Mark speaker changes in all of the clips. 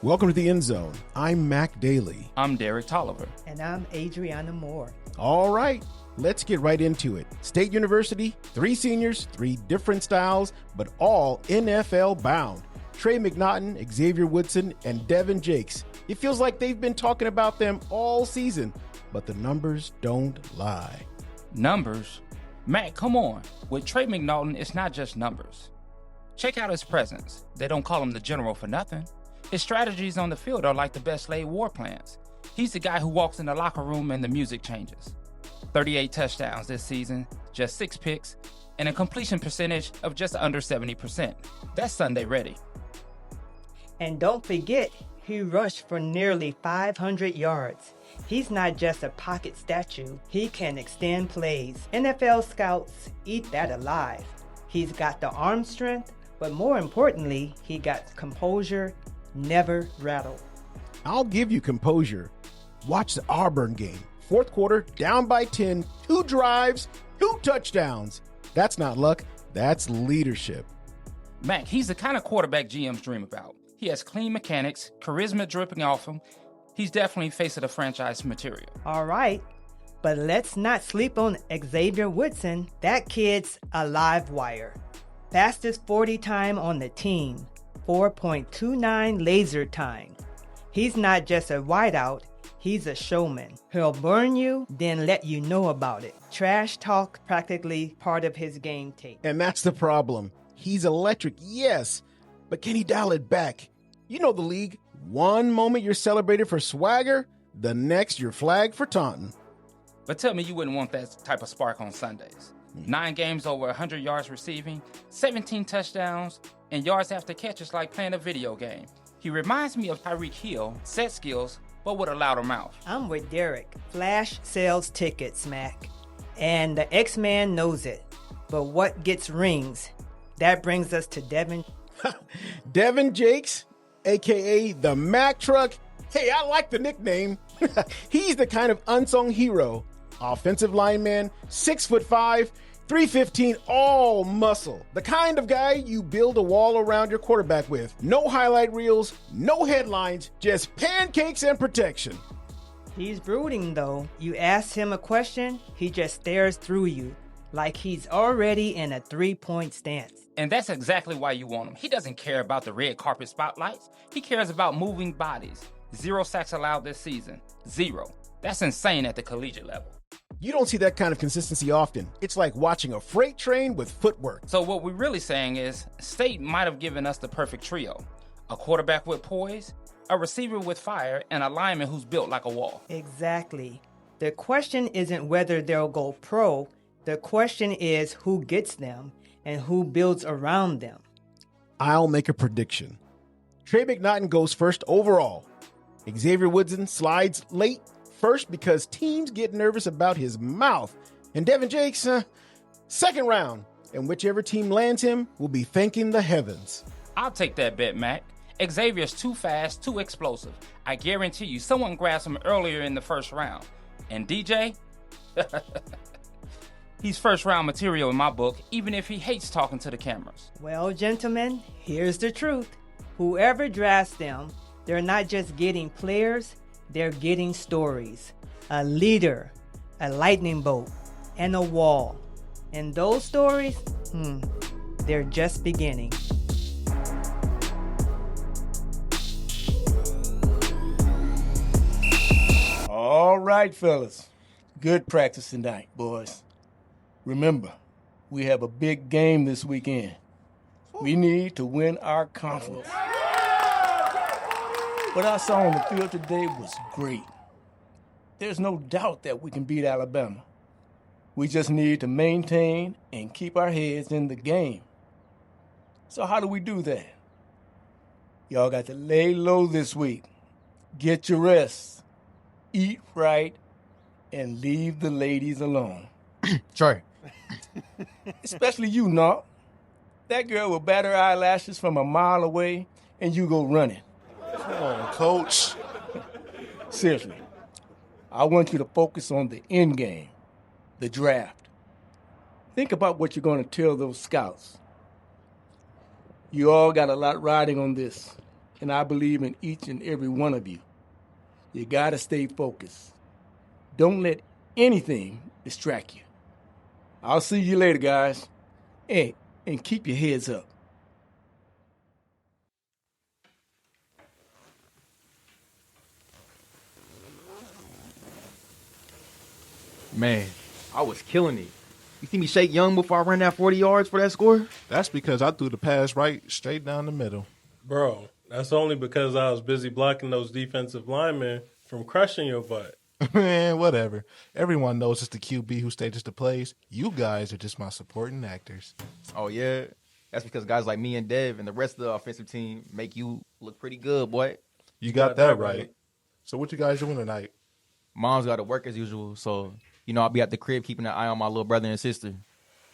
Speaker 1: Welcome to the Endzone. I'm Mack Dailey.
Speaker 2: I'm Derrick Toliver.
Speaker 3: And I'm Adriana Moore.
Speaker 1: All right, let's get right into it. State University, 3 seniors, 3 different styles, but all NFL bound. Trey McNaughton, Xavier Woodson, and Devin Jakes. It feels like they've been talking about them all season, but the numbers don't lie.
Speaker 2: Numbers? Matt, come on. With Trey McNaughton, it's not just numbers. Check out his presence. They don't call him the general for nothing. His strategies on the field are like the best laid war plans. He's the guy who walks in the locker room and the music changes. 38 touchdowns this season, just 6 picks, and a completion percentage of just under 70%. That's Sunday ready.
Speaker 3: And don't forget, he rushed for nearly 500 yards. He's not just a pocket statue, he can extend plays. NFL scouts eat that alive. He's got the arm strength, but more importantly, he got composure, never rattled.
Speaker 1: I'll give you composure. Watch the Auburn game. 4th quarter, down by 10, 2 drives, 2 touchdowns. That's not luck, that's leadership.
Speaker 2: Mac, he's the kind of quarterback GMs dream about. He has clean mechanics, charisma dripping off him. He's definitely face of the franchise material.
Speaker 3: All right, but let's not sleep on Xavier Woodson. That kid's a live wire. Fastest 40 time on the team, 4.29 laser time. He's not just a wideout, he's a showman. He'll burn you, then let you know about it. Trash talk practically part of his game tape.
Speaker 1: And that's the problem. He's electric, yes, but can he dial it back? You know the league. One moment you're celebrated for swagger, the next you're flagged for taunting.
Speaker 2: But tell me you wouldn't want that type of spark on Sundays. 9 games over 100 yards receiving, 17 touchdowns, and yards after catch is like playing a video game. He reminds me of Tyreek Hill, set skills, but with a louder mouth.
Speaker 3: I'm with Derrick. Flash sells tickets, Mac. And the X-Man knows it. But what gets rings? That brings us to Devin.
Speaker 1: Devin Jakes, a.k.a. the Mack Truck. Hey, I like the nickname. He's the kind of unsung hero. Offensive lineman, 6'5", 315, all muscle. The kind of guy you build a wall around your quarterback with. No highlight reels, no headlines, just pancakes and protection.
Speaker 3: He's brooding, though. You ask him a question, he just stares through you, like he's already in a 3-point stance.
Speaker 2: And that's exactly why you want him. He doesn't care about the red carpet spotlights. He cares about moving bodies. 0 sacks allowed this season. 0. That's insane at the collegiate level.
Speaker 1: You don't see that kind of consistency often. It's like watching a freight train with footwork.
Speaker 2: So what we're really saying is, State might have given us the perfect trio. A quarterback with poise, a receiver with fire, and a lineman who's built like a wall.
Speaker 3: Exactly. The question isn't whether they'll go pro. The question is who gets them and who builds around them.
Speaker 1: I'll make a prediction. Trey McNaughton goes first overall. Xavier Woodson slides late first because teams get nervous about his mouth. And Devin Jakes, 2nd round. And whichever team lands him will be thanking the heavens.
Speaker 2: I'll take that bet, Mac. Xavier's too fast, too explosive. I guarantee you someone grabs him earlier in the 1st round. And DJ? He's 1st round material in my book, even if he hates talking to the cameras.
Speaker 3: Well, gentlemen, here's the truth. Whoever drafts them, they're not just getting players, they're getting stories. A leader, a lightning bolt, and a wall. And those stories, they're just beginning.
Speaker 4: All right, fellas. Good practice tonight, boys. Remember, we have a big game this weekend. We need to win our conference. What I saw on the field today was great. There's no doubt that we can beat Alabama. We just need to maintain and keep our heads in the game. So how do we do that? Y'all got to lay low this week. Get your rest. Eat right. And leave the ladies alone.
Speaker 5: Trey.
Speaker 4: Especially you, Knock. That girl will bat her eyelashes from a mile away and you go running.
Speaker 5: Come on, Coach.
Speaker 4: Seriously, I want you to focus on the end game, the draft. Think about what you're going to tell those scouts. You all got a lot riding on this. and I believe in each and every one of you. You gotta stay focused. Don't let anything distract you. I'll see you later, guys. Hey, and keep your heads up.
Speaker 6: Man, I was killing it. You see me shake Young before I ran that 40 yards for that score?
Speaker 5: That's because I threw the pass right straight down the middle.
Speaker 7: Bro, that's only because I was busy blocking those defensive linemen from crushing your butt.
Speaker 5: Man, whatever. Everyone knows it's the QB who stages the plays. You guys are just my supporting actors.
Speaker 6: Oh, yeah? That's because guys like me and Dev and the rest of the offensive team make you look pretty good, boy.
Speaker 5: You got that right. So what you guys doing tonight?
Speaker 6: Mom's got to work as usual, so, I'll be at the crib keeping an eye on my little brother and sister.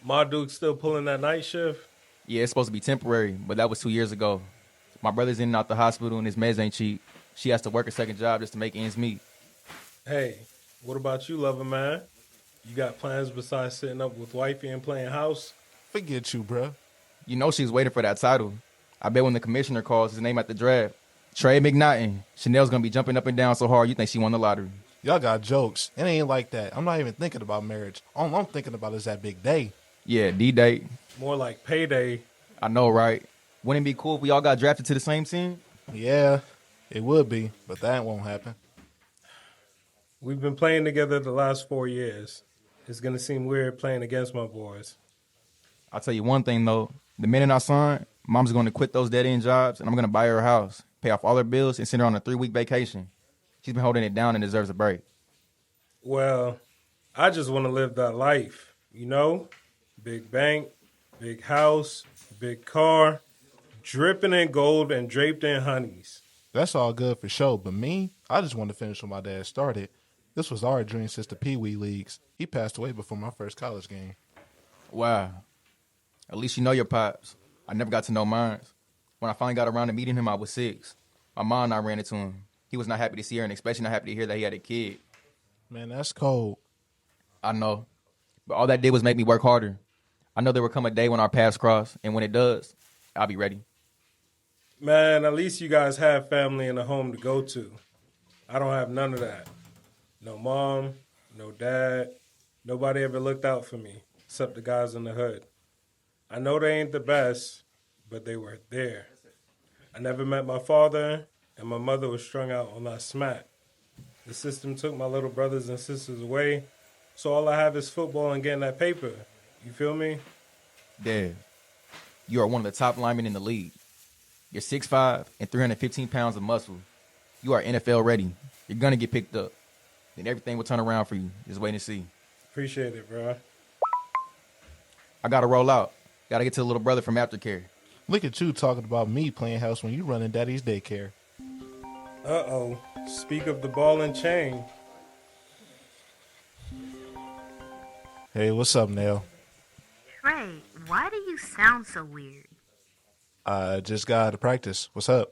Speaker 7: My dude's still pulling that night shift?
Speaker 6: Yeah, it's supposed to be temporary, but that was 2 years ago. My brother's in and out the hospital and his meds ain't cheap. She has to work a second job just to make ends meet.
Speaker 7: Hey, what about you, lover man? You got plans besides sitting up with wifey and playing house?
Speaker 5: Forget you, bruh.
Speaker 6: You know she's waiting for that title. I bet when the commissioner calls his name at the draft, Trey McNaughton, Chanel's going to be jumping up and down so hard you think she won the lottery.
Speaker 5: Y'all got jokes. It ain't like that. I'm not even thinking about marriage. All I'm thinking about is that big day.
Speaker 6: Yeah, D-Day.
Speaker 7: More like payday.
Speaker 6: I know, right? Wouldn't it be cool if we all got drafted to the same team?
Speaker 5: Yeah, it would be, but that won't happen.
Speaker 7: We've been playing together the last 4 years. It's going to seem weird playing against my boys.
Speaker 6: I'll tell you one thing, though. The minute I sign, Mom's going to quit those dead-end jobs, and I'm going to buy her a house, pay off all her bills, and send her on a 3-week vacation. She's been holding it down and deserves a break.
Speaker 7: Well, I just want to live that life, Big bank, big house, big car, dripping in gold and draped in honeys.
Speaker 5: That's all good for sure, but me, I just want to finish what my dad started. This was our dream since the Pee Wee Leagues. He passed away before my first college game.
Speaker 6: Wow. At least you know your pops. I never got to know mine. When I finally got around to meeting him, I was 6. My mom and I ran into him. He was not happy to see her and especially not happy to hear that he had a kid.
Speaker 5: Man, that's cold.
Speaker 6: I know. But all that did was make me work harder. I know there will come a day when our paths cross, and when it does, I'll be ready.
Speaker 7: Man, at least you guys have family and a home to go to. I don't have none of that. No mom, no dad. Nobody ever looked out for me, except the guys in the hood. I know they ain't the best, but they were there. I never met my father, and my mother was strung out on that smack. The system took my little brothers and sisters away, so all I have is football and getting that paper. You feel me?
Speaker 6: Dev, you are one of the top linemen in the league. You're 6'5" and 315 pounds of muscle. You are NFL ready. You're going to get picked up. Then everything will turn around for you. Just wait and see.
Speaker 7: Appreciate it, bro.
Speaker 6: I got to roll out. Got to get to the little brother from aftercare.
Speaker 5: Look at you talking about me playing house when you running daddy's daycare.
Speaker 7: Uh-oh. Speak of the ball and chain.
Speaker 5: Hey, what's up, Nell?
Speaker 8: Trey, why do you sound so weird?
Speaker 5: I just got out of practice. What's up?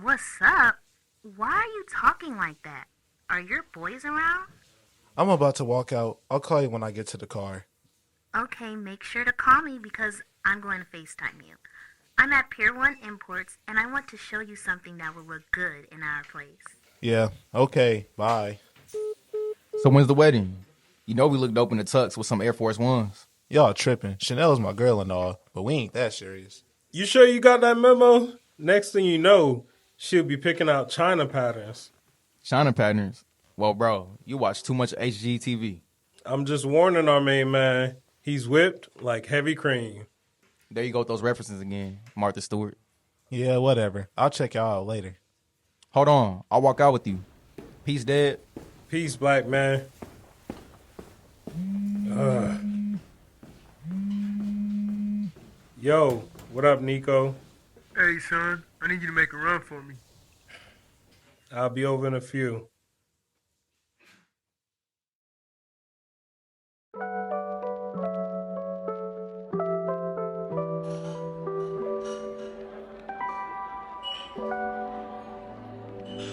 Speaker 8: What's up? Why are you talking like that? Are your boys around?
Speaker 5: I'm about to walk out. I'll call you when I get to the car.
Speaker 8: Okay, make sure to call me because I'm going to FaceTime you. I'm at Pier 1 Imports, and I want to show you something that will look good in our place.
Speaker 5: Yeah, okay, bye.
Speaker 6: So when's the wedding? You know we look dope in the tux with some Air Force Ones.
Speaker 5: Y'all tripping. Chanel's my girl and all, but we ain't that serious.
Speaker 7: You sure you got that memo? Next thing you know, she'll be picking out China patterns.
Speaker 6: China patterns? Well, bro, you watch too much HGTV.
Speaker 7: I'm just warning our main man. He's whipped like heavy cream.
Speaker 6: There you go with those references again, Martha Stewart.
Speaker 5: Yeah, whatever. I'll check y'all out later.
Speaker 6: Hold on. I'll walk out with you. Peace, Dad.
Speaker 7: Peace, black man. Yo, what up, Nico?
Speaker 9: Hey, son, I need you to make a run for me.
Speaker 7: I'll be over in a few.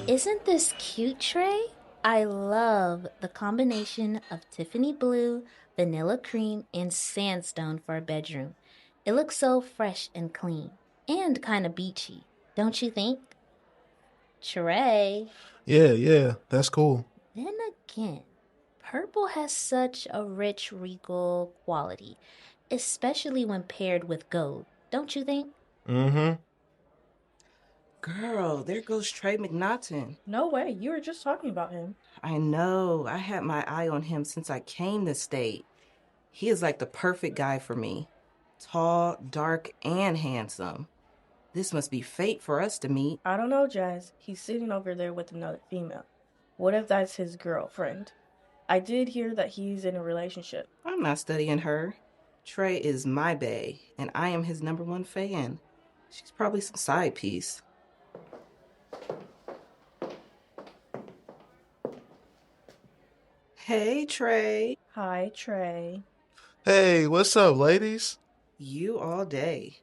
Speaker 10: Isn't this cute, Trey? I love the combination of Tiffany blue, vanilla cream, and sandstone for a bedroom. It looks so fresh and clean, and kind of beachy. Don't you think? Trey.
Speaker 5: Yeah, that's cool.
Speaker 10: Then again, purple has such a rich, regal quality, especially when paired with gold. Don't you think?
Speaker 5: Mm-hmm.
Speaker 11: Girl, there goes Trey McNaughton.
Speaker 12: No way, you were just talking about him.
Speaker 11: I know. I had my eye on him since I came to state. He is like the perfect guy for me. Tall, dark, and handsome. This must be fate for us to meet.
Speaker 12: I don't know, Jazz. He's sitting over there with another female. What if that's his girlfriend? I did hear that he's in a relationship.
Speaker 11: I'm not studying her. Trey is my bae, and I am his #1 fan. She's probably some side piece. Hey, Trey.
Speaker 12: Hi, Trey.
Speaker 5: Hey, what's up, ladies?
Speaker 11: You all day.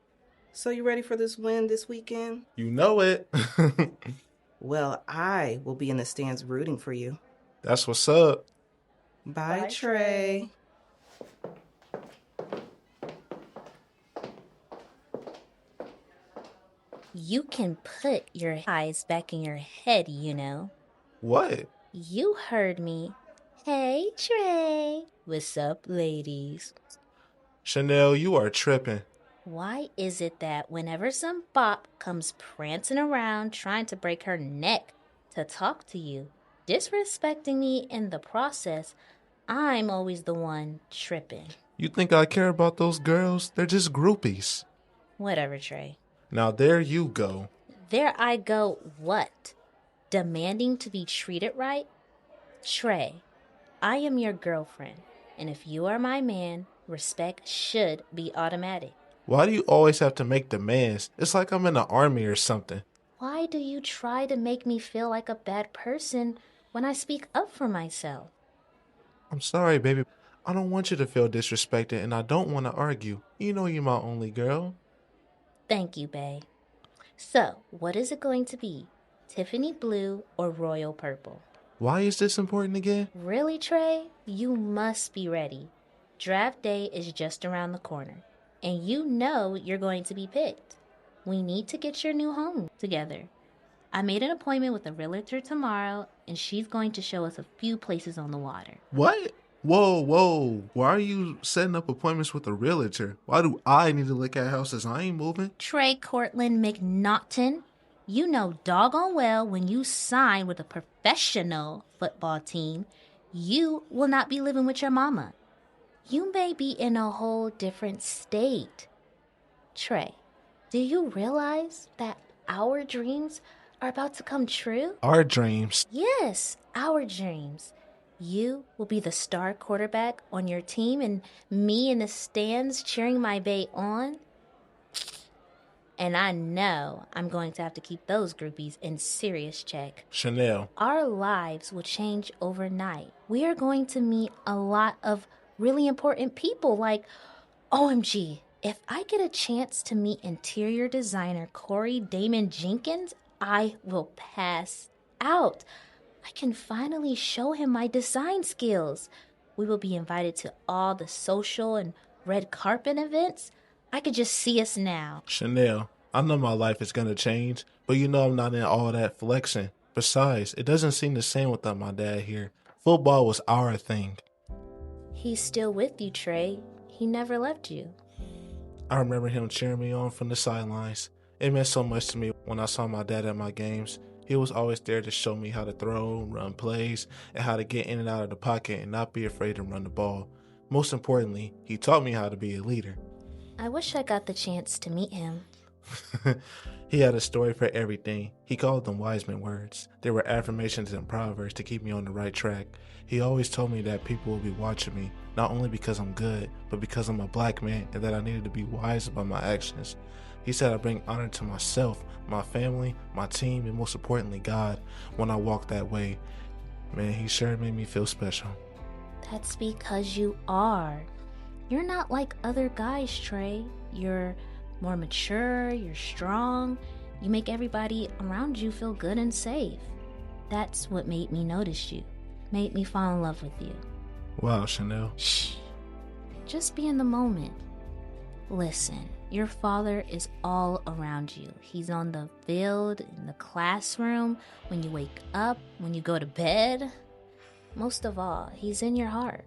Speaker 11: So you ready for this win this weekend?
Speaker 5: You know it.
Speaker 11: Well, I will be in the stands rooting for you.
Speaker 5: That's what's up.
Speaker 11: Bye, Trey.
Speaker 10: You can put your eyes back in your head, you know.
Speaker 5: What?
Speaker 10: You heard me. Hey, Trey. What's up, ladies?
Speaker 5: Chanel, you are tripping.
Speaker 10: Why is it that whenever some bop comes prancing around trying to break her neck to talk to you, disrespecting me in the process, I'm always the one tripping?
Speaker 5: You think I care about those girls? They're just groupies.
Speaker 10: Whatever, Trey.
Speaker 5: Now there you go.
Speaker 10: There I go, what? Demanding to be treated right? Trey, I am your girlfriend, and if you are my man, respect should be automatic.
Speaker 5: Why do you always have to make demands? It's like I'm in the army or something.
Speaker 10: Why do you try to make me feel like a bad person when I speak up for myself?
Speaker 5: I'm sorry, baby. I don't want you to feel disrespected, and I don't want to argue. You know you're my only girl.
Speaker 10: Thank you, bae. So, what is it going to be? Tiffany blue or royal purple?
Speaker 5: Why is this important again?
Speaker 10: Really, Trey? You must be ready. Draft day is just around the corner, and you know you're going to be picked. We need to get your new home together. I made an appointment with a realtor tomorrow, and she's going to show us a few places on the water.
Speaker 5: What? Whoa. Why are you setting up appointments with a realtor? Why do I need to look at houses? I ain't moving.
Speaker 10: Trey Cortland McNaughton, you know doggone well when you sign with a professional football team, you will not be living with your mama. You may be in a whole different state. Trey, do you realize that our dreams are about to come true?
Speaker 5: Our dreams?
Speaker 10: Yes, our dreams. You will be the star quarterback on your team and me in the stands cheering my bae on. And I know I'm going to have to keep those groupies in serious check.
Speaker 5: Chanel.
Speaker 10: Our lives will change overnight. We are going to meet a lot of really important people like, OMG, if I get a chance to meet interior designer Corey Damon Jenkins, I will pass out. I can finally show him my design skills. We will be invited to all the social and red carpet events. I could just see us now.
Speaker 5: Chanel, I know my life is going to change, but you know I'm not in all that flexing. Besides, it doesn't seem the same without my dad here. Football was our thing.
Speaker 10: He's still with you, Trey. He never left you.
Speaker 5: I remember him cheering me on from the sidelines. It meant so much to me when I saw my dad at my games. He was always there to show me how to throw, run plays, and how to get in and out of the pocket and not be afraid to run the ball. Most importantly, he taught me how to be a leader.
Speaker 10: I wish I got the chance to meet him.
Speaker 5: He had a story for everything. He called them wise man words. They were affirmations and proverbs to keep me on the right track. He always told me that people will be watching me, not only because I'm good, but because I'm a black man and that I needed to be wise about my actions. He said I bring honor to myself, my family, my team, and most importantly, God, when I walk that way. Man, he sure made me feel special.
Speaker 10: That's because you are. You're not like other guys, Trey. You're more mature, you're strong. You make everybody around you feel good and safe. That's what made me notice you, made me fall in love with you.
Speaker 5: Wow, Chanel.
Speaker 10: Shh. Just be in the moment. Listen, your father is all around you. He's on the field, in the classroom, when you wake up, when you go to bed. Most of all, he's in your heart.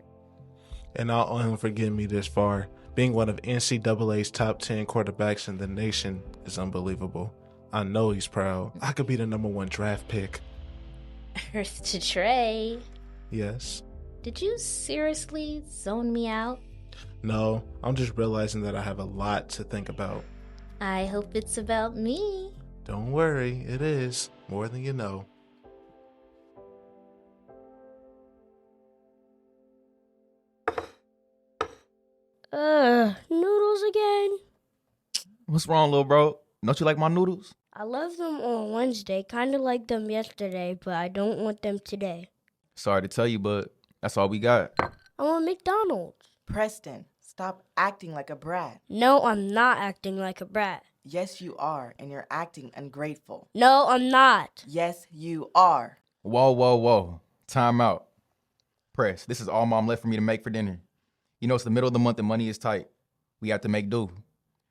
Speaker 5: And I'll owe him for getting me this far. Being one of NCAA's top 10 quarterbacks in the nation is unbelievable. I know he's proud. I could be the number 1 draft pick.
Speaker 10: Earth to Trey.
Speaker 5: Yes.
Speaker 10: Did you seriously zone me out?
Speaker 5: No, I'm just realizing that I have a lot to think about.
Speaker 10: I hope it's about me.
Speaker 5: Don't worry, it is. More than you know.
Speaker 13: Noodles again?
Speaker 6: What's wrong, little bro? Don't you like my noodles?
Speaker 13: I love them on Wednesday, kind of like them yesterday, but I don't want them today.
Speaker 6: Sorry to tell you, but that's all we got.
Speaker 13: I want McDonald's.
Speaker 11: Preston, stop acting like a brat.
Speaker 13: No, I'm not acting like a brat.
Speaker 11: Yes, you are, and you're acting ungrateful.
Speaker 13: No, I'm not.
Speaker 11: Yes, you are.
Speaker 6: Whoa, whoa, whoa. Time out. Press, this is all Mom left for me to make for dinner. You know, it's the middle of the month and money is tight. We have to make do.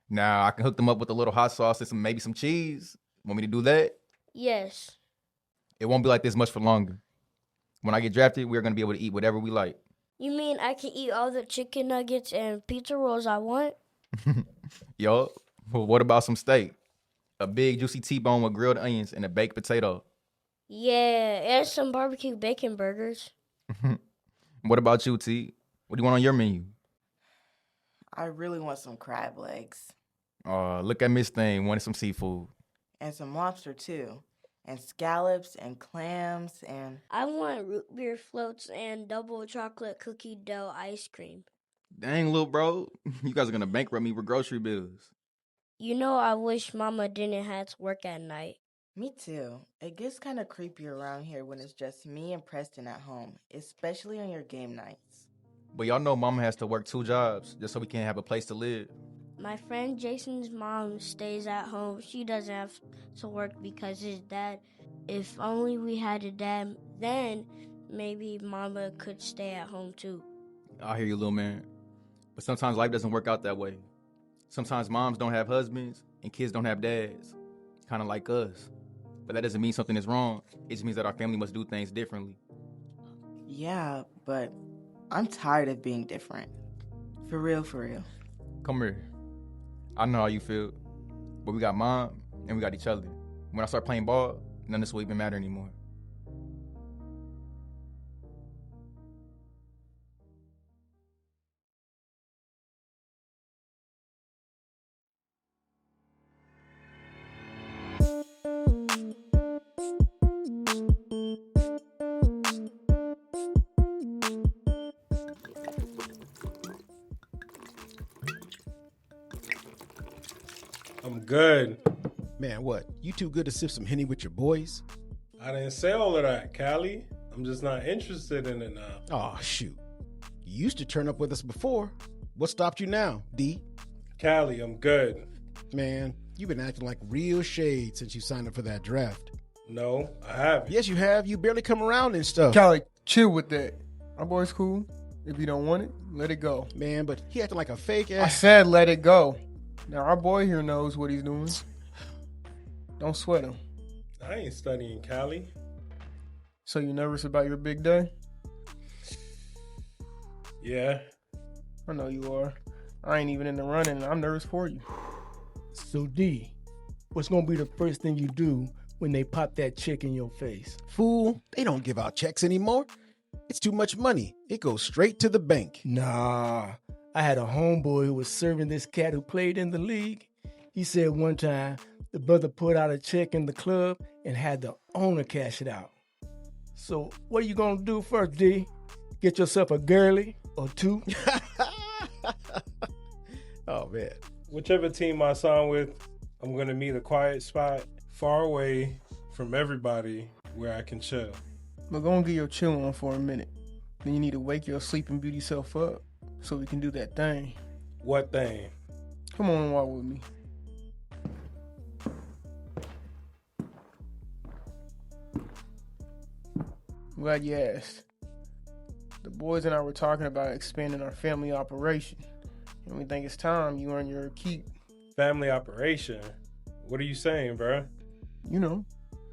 Speaker 6: Now, I can hook them up with a little hot sauce and maybe some cheese. Want me to do that?
Speaker 13: Yes.
Speaker 6: It won't be like this much for longer. When I get drafted, we're going to be able to eat whatever we like.
Speaker 13: You mean I can eat all the chicken nuggets and pizza rolls I want?
Speaker 6: Yo, well, what about some steak? A big juicy T-bone with grilled onions and a baked potato.
Speaker 13: Yeah, and some barbecue bacon burgers.
Speaker 6: What about you, T? What do you want on your menu?
Speaker 11: I really want some crab legs.
Speaker 6: Look at Miss Thing wanting some seafood.
Speaker 11: And some lobster, too. And scallops and clams and...
Speaker 13: I want root beer floats and double chocolate cookie dough ice cream.
Speaker 6: Dang, little bro. You guys are going to bankrupt me with grocery bills.
Speaker 13: You know, I wish Mama didn't have to work at night.
Speaker 11: Me too. It gets kind of creepy around here when it's just me and Preston at home, especially on your game nights.
Speaker 6: But y'all know Mama has to work 2 jobs just so we can have a place to live.
Speaker 13: My friend Jason's mom stays at home. She doesn't have to work because his dad, if only we had a dad, then maybe Mama could stay at home too.
Speaker 6: I hear you, little man. But sometimes life doesn't work out that way. Sometimes moms don't have husbands and kids don't have dads. Kind of like us. But that doesn't mean something is wrong. It just means that our family must do things differently.
Speaker 11: Yeah, but I'm tired of being different. For real, for real.
Speaker 6: Come here. I know how you feel. But we got Mom and we got each other. When I start playing ball, none of this will even matter anymore.
Speaker 7: I'm good.
Speaker 1: Man, what? You too good to sip some Henny with your boys?
Speaker 7: I didn't say all of that, Callie. I'm just not interested in it now.
Speaker 1: Oh, shoot. You used to turn up with us before. What stopped you now, D?
Speaker 7: Callie, I'm good.
Speaker 1: Man, you've been acting like real shade since you signed up for that draft.
Speaker 7: No, I haven't.
Speaker 1: Yes, you have. You barely come around and stuff.
Speaker 9: Callie, chill with that. Our boy's cool. If you don't want it, let it go.
Speaker 1: Man, but he acting like a fake ass.
Speaker 9: I said let it go. Now, our boy here knows what he's doing. Don't sweat him.
Speaker 7: I ain't studying, Callie.
Speaker 9: So you nervous about your big day?
Speaker 7: Yeah.
Speaker 9: I know you are. I ain't even in the running, and I'm nervous for you.
Speaker 4: So, D, what's going to be the first thing you do when they pop that check in your face?
Speaker 1: Fool, they don't give out checks anymore. It's too much money. It goes straight to the bank.
Speaker 4: Nah. I had a homeboy who was serving this cat who played in the league. He said one time the brother put out a check in the club and had the owner cash it out. So what are you going to do first, D? Get yourself a girly or two?
Speaker 1: Oh, man.
Speaker 7: Whichever team I sign with, I'm going to meet a quiet spot far away from everybody where I can chill.
Speaker 9: But go and get your chill on for a minute. Then you need to wake your sleeping beauty self up so we can do that thing.
Speaker 7: What thing?
Speaker 9: Come on and walk with me. Glad you asked. The boys and I were talking about expanding our family operation. and we think it's time you earn your keep.
Speaker 7: Family operation? What are you saying, bruh?
Speaker 9: You know,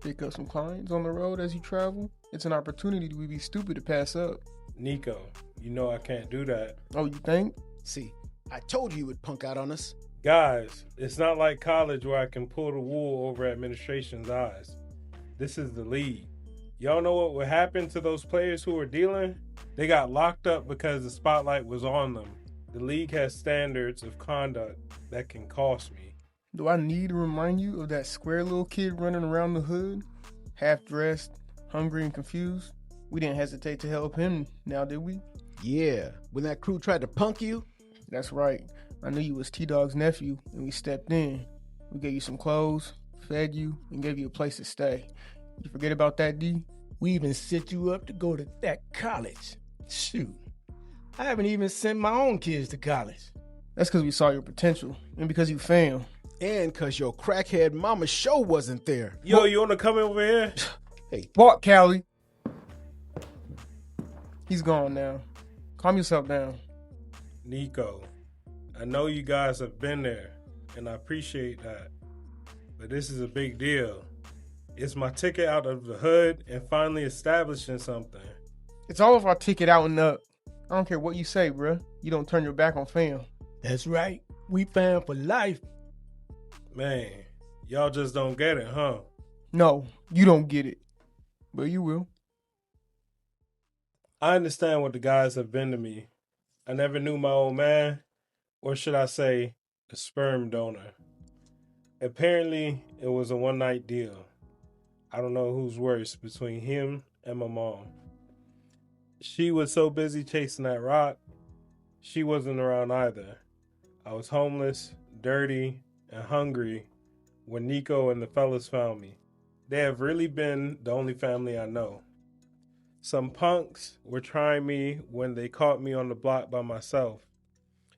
Speaker 9: pick up some clients on the road as you travel. It's an opportunity we'd be stupid to pass up.
Speaker 7: Nico, you know I can't do that.
Speaker 9: Oh, you think?
Speaker 1: See, I told you you would punk out on us.
Speaker 7: Guys, it's not like college where I can pull the wool over administration's eyes. This is the league. Y'all know what would happen to those players who were dealing? They got locked up because the spotlight was on them. The league has standards of conduct that can cost me.
Speaker 9: Do I need to remind you of that square little kid running around the hood? Half-dressed, hungry and confused? We didn't hesitate to help him, now did we?
Speaker 1: Yeah, when that crew tried to punk you?
Speaker 9: That's right. I knew you was T-Dog's nephew, and we stepped in. We gave you some clothes, fed you, and gave you a place to stay. You forget about that, D?
Speaker 4: We even set you up to go to that college. Shoot, I haven't even sent my own kids to college.
Speaker 9: That's because we saw your potential, and because you failed.
Speaker 1: And because your crackhead mama show wasn't there.
Speaker 7: Yo, you want to come over here?
Speaker 1: Hey,
Speaker 9: walk, Callie. He's gone now. Calm yourself down.
Speaker 7: Nico, I know you guys have been there, and I appreciate that. But this is a big deal. It's my ticket out of the hood and finally establishing something.
Speaker 9: It's all of our ticket out and up. I don't care what you say, bruh. You don't turn your back on fam.
Speaker 4: That's right. We fam for life.
Speaker 7: Man, y'all just don't get it, huh?
Speaker 9: No, you don't get it. But you will.
Speaker 7: I understand what the guys have been to me. I never knew my old man, or should I say, the sperm donor. Apparently, it was a one-night deal. I don't know who's worse between him and my mom. She was so busy chasing that rock, she wasn't around either. I was homeless, dirty, and hungry when Nico and the fellas found me. They have really been the only family I know. Some punks were trying me when they caught me on the block by myself.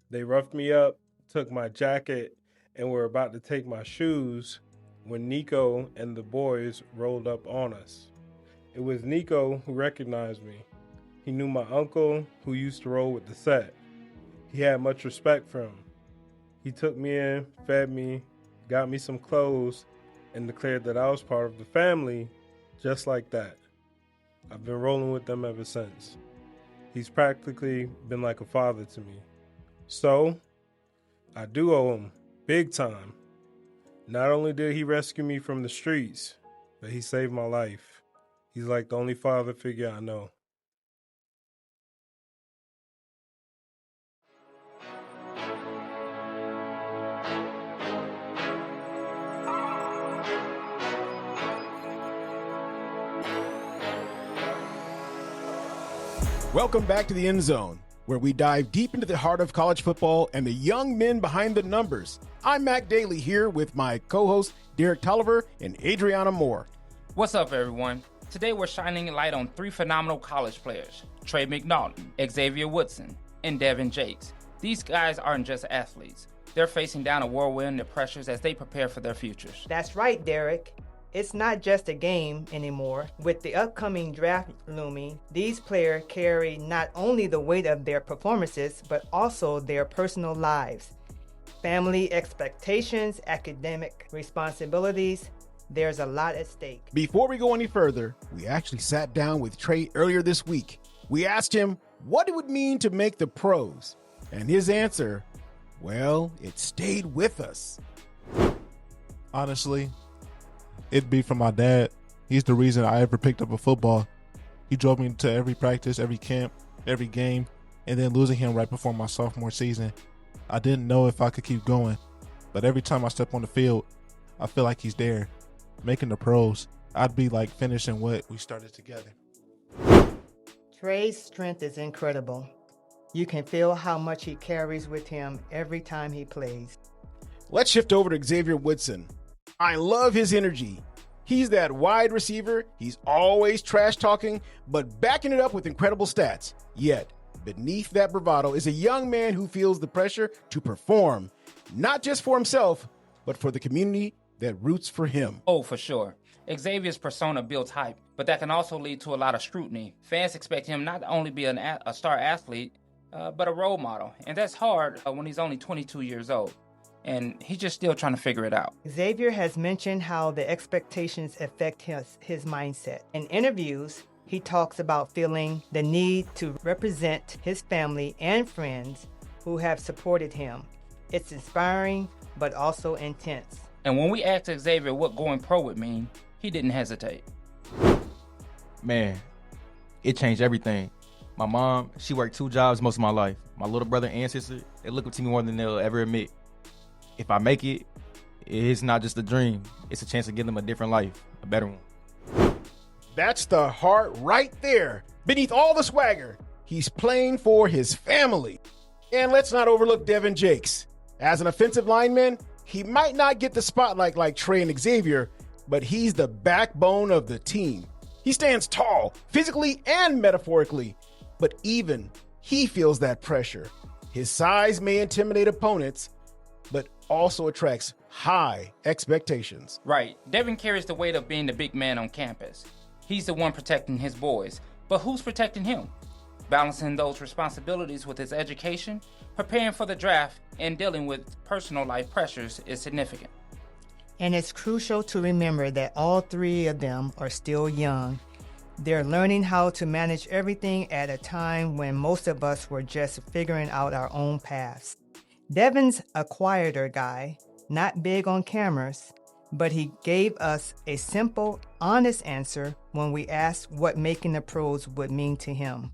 Speaker 7: They roughed me up, took my jacket, and were about to take my shoes when Nico and the boys rolled up on us. It was Nico who recognized me. He knew my uncle who used to roll with the set. He had much respect for him. He took me in, fed me, got me some clothes, and declared that I was part of the family just like that. I've been rolling with them ever since. He's practically been like a father to me. So, I do owe him, big time. Not only did he rescue me from the streets, but he saved my life. He's like the only father figure I know.
Speaker 1: Welcome back to the Endzone, where we dive deep into the heart of college football and the young men behind the numbers. I'm Mack Dailey here with my co-hosts Derrick Toliver and Adriana Moore.
Speaker 2: What's up, everyone? Today we're shining a light on three phenomenal college players, Trey McNaughton, Xavier Woodson, and Devin Jakes. These guys aren't just athletes. They're facing down a whirlwind of pressures as they prepare for their futures.
Speaker 3: That's right, Derrick. It's not just a game anymore. With the upcoming draft looming, these players carry not only the weight of their performances, but also their personal lives. Family expectations, academic responsibilities, there's a lot at stake.
Speaker 1: Before we go any further, we actually sat down with Trey earlier this week. We asked him what it would mean to make the pros. And his answer, well, it stayed with us.
Speaker 5: Honestly, it'd be from my dad. He's the reason I ever picked up a football. He drove me to every practice, every camp, every game, and then losing him right before my sophomore season, I didn't know if I could keep going. But every time I step on the field, I feel like he's there. Making the pros, I'd be like finishing what we started together.
Speaker 3: Trey's strength is incredible. You can feel how much he carries with him every time he plays.
Speaker 1: Let's shift over to Xavier Woodson. I love his energy. He's that wide receiver. He's always trash talking, but backing it up with incredible stats. Yet, beneath that bravado is a young man who feels the pressure to perform, not just for himself, but for the community that roots for him.
Speaker 2: Oh, for sure. Xavier's persona builds hype, but that can also lead to a lot of scrutiny. Fans expect him not to only be a star athlete, but a role model. And that's hard when he's only 22 years old. And he's just still trying to figure it out.
Speaker 3: Xavier has mentioned how the expectations affect his mindset. In interviews, he talks about feeling the need to represent his family and friends who have supported him. It's inspiring, but also intense.
Speaker 2: And when we asked Xavier what going pro would mean, he didn't hesitate.
Speaker 6: Man, it changed everything. My mom, she worked 2 jobs most of my life. My little brother and sister, they look up to me more than they'll ever admit. If I make it, it's not just a dream. It's a chance to give them a different life, a better one.
Speaker 1: That's the heart right there. Beneath all the swagger, he's playing for his family. And let's not overlook Devin Jakes. As an offensive lineman, he might not get the spotlight like Trey and Xavier, but he's the backbone of the team. He stands tall, physically and metaphorically, but even he feels that pressure. His size may intimidate opponents, but also attracts high expectations.
Speaker 2: Right. Devin carries the weight of being the big man on campus. He's the one protecting his boys, but who's protecting him? Balancing those responsibilities with his education, preparing for the draft, and dealing with personal life pressures is significant.
Speaker 3: And it's crucial to remember that all 3 of them are still young. They're learning how to manage everything at a time when most of us were just figuring out our own paths. Devin's a quieter guy, not big on cameras, but he gave us a simple, honest answer when we asked what making the pros would mean to him.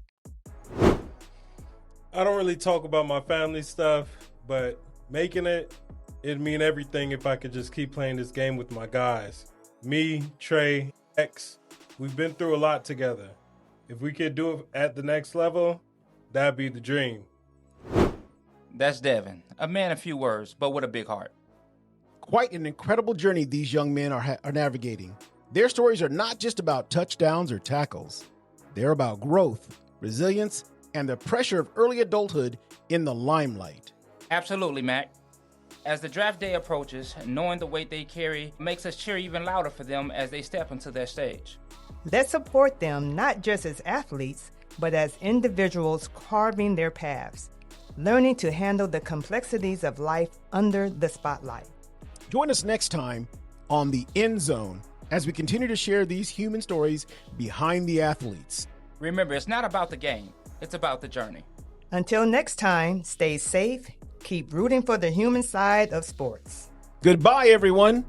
Speaker 7: I don't really talk about my family stuff, but making it'd mean everything if I could just keep playing this game with my guys. Me, Trey, X, we've been through a lot together. If we could do it at the next level, that'd be the dream.
Speaker 2: That's Devin, a man of few words, but with a big heart.
Speaker 1: Quite an incredible journey these young men are navigating. Their stories are not just about touchdowns or tackles. They're about growth, resilience, and the pressure of early adulthood in the limelight.
Speaker 2: Absolutely, Mac. As the draft day approaches, knowing the weight they carry makes us cheer even louder for them as they step into their stage.
Speaker 3: Let's support them not just as athletes, but as individuals carving their paths, learning to handle the complexities of life under the spotlight.
Speaker 1: Join us next time on the Endzone as we continue to share these human stories behind the athletes.
Speaker 2: Remember, it's not about the game, it's about the journey.
Speaker 3: Until next time, stay safe, keep rooting for the human side of sports.
Speaker 1: Goodbye, everyone.